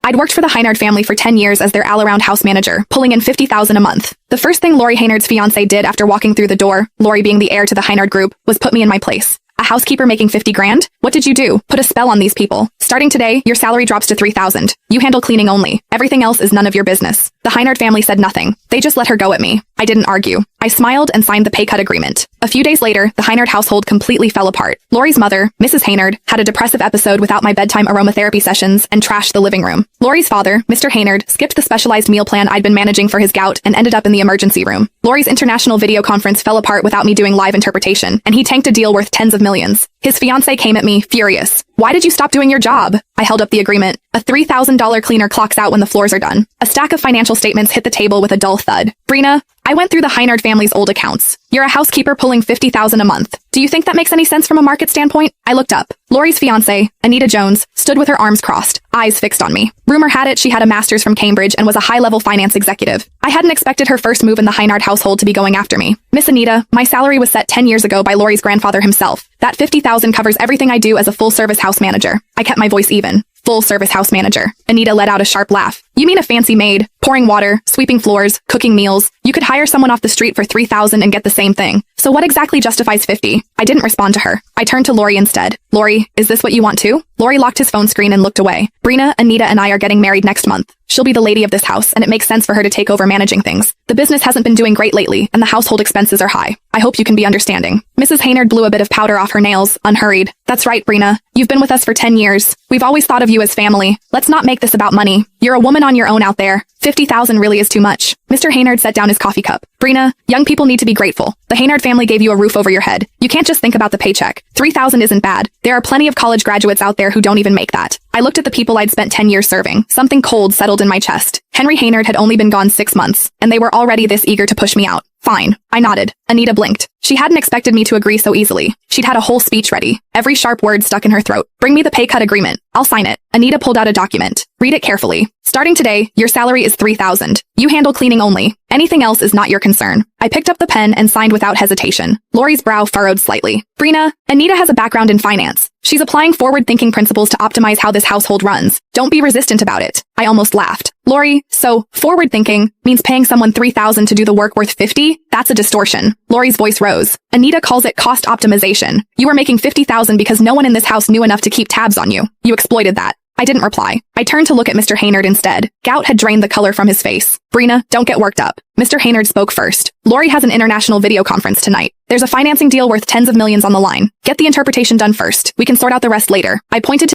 I'd worked for the Heinard family for 10 years as their all-around house manager, pulling in $50,000 a month. The first thing Lori Heinard's fiancé did after walking through the door, Lori being the heir to the Heinard group, was put me in my place. A housekeeper making 50 grand? What did you do? Put a spell on these people. Starting today, your salary drops to 3,000. You handle cleaning only. Everything else is none of your business. The Heinard family said nothing. They just let her go at me. I didn't argue. I smiled and signed the pay cut agreement. A few days later, the Heinard household completely fell apart. Lori's mother, Mrs. Heinard, had a depressive episode without my bedtime aromatherapy sessions and trashed the living room. Lori's father, Mr. Heinard, skipped the specialized meal plan I'd been managing for his gout and ended up in the emergency room. Lori's international video conference fell apart without me doing live interpretation, and he tanked a deal worth tens of millions. His fiancé came at me, furious. Why did you stop doing your job? I held up the agreement. A $3,000 cleaner clocks out when the floors are done. A stack of financial statements hit the table with a dull thud. Brina, I went through the Heinard family's old accounts. You're a housekeeper pulling $50,000 a month. Do you think that makes any sense from a market standpoint? I looked up. Lori's fiancé, Anita Jones, stood with her arms crossed, eyes fixed on me. Rumor had it she had a master's from Cambridge and was a high-level finance executive. I hadn't expected her first move in the Heinard household to be going after me. Miss Anita, my salary was set 10 years ago by Lori's grandfather himself. That $50,000 covers everything I do as a full-service house manager. I kept my voice even. Full-service house manager. Anita let out a sharp laugh. You mean a fancy maid, pouring water, sweeping floors, cooking meals? You could hire someone off the street for $3,000 and get the same thing. So what exactly justifies 50? I didn't respond to her. I turned to Lori instead. Lori, is this what you want too? Lori locked his phone screen and looked away. Brina, Anita and I are getting married next month. She'll be the lady of this house, and it makes sense for her to take over managing things. The business hasn't been doing great lately, and the household expenses are high. I hope you can be understanding. Mrs. Heinard blew a bit of powder off her nails, unhurried. That's right, Brina. You've been with us for 10 years. We've always thought of you as family. Let's not make this about money. You're a woman on your own out there. 50,000 really is too much. Mr. Heinard set down his coffee cup. Brina, young people need to be grateful. The Heinard family gave you a roof over your head. You can't just think about the paycheck. 3,000 isn't bad. There are plenty of college graduates out there who don't even make that. I looked at the people I'd spent 10 years serving. Something cold settled in my chest. Henry Heinard had only been gone 6 months, and they were already this eager to push me out. Fine. I nodded. Anita blinked. She hadn't expected me to agree so easily. She'd had a whole speech ready. Every sharp word stuck in her throat. Bring me the pay cut agreement. I'll sign it. Anita pulled out a document. Read it carefully. Starting today, your salary is 3,000. You handle cleaning only. Anything else is not your concern. I picked up the pen and signed without hesitation. Lori's brow furrowed slightly. Brina, Anita has a background in finance. She's applying forward-thinking principles to optimize how this household runs. Don't be resistant about it. I almost laughed. Lori, so forward-thinking means paying someone 3,000 to do the work worth 50? That's a distortion. Lori's voice rose. Anita calls it cost optimization. You were making 50,000 because no one in this house knew enough to keep tabs on you. You exploited that. I didn't reply. I turned to look at Mr. Heinard instead. Gout had drained the color from his face. Brina, don't get worked up. Mr. Heinard spoke first. Lori has an international video conference tonight. There's a financing deal worth tens of millions on the line. Get the interpretation done first. We can sort out the rest later. I pointed to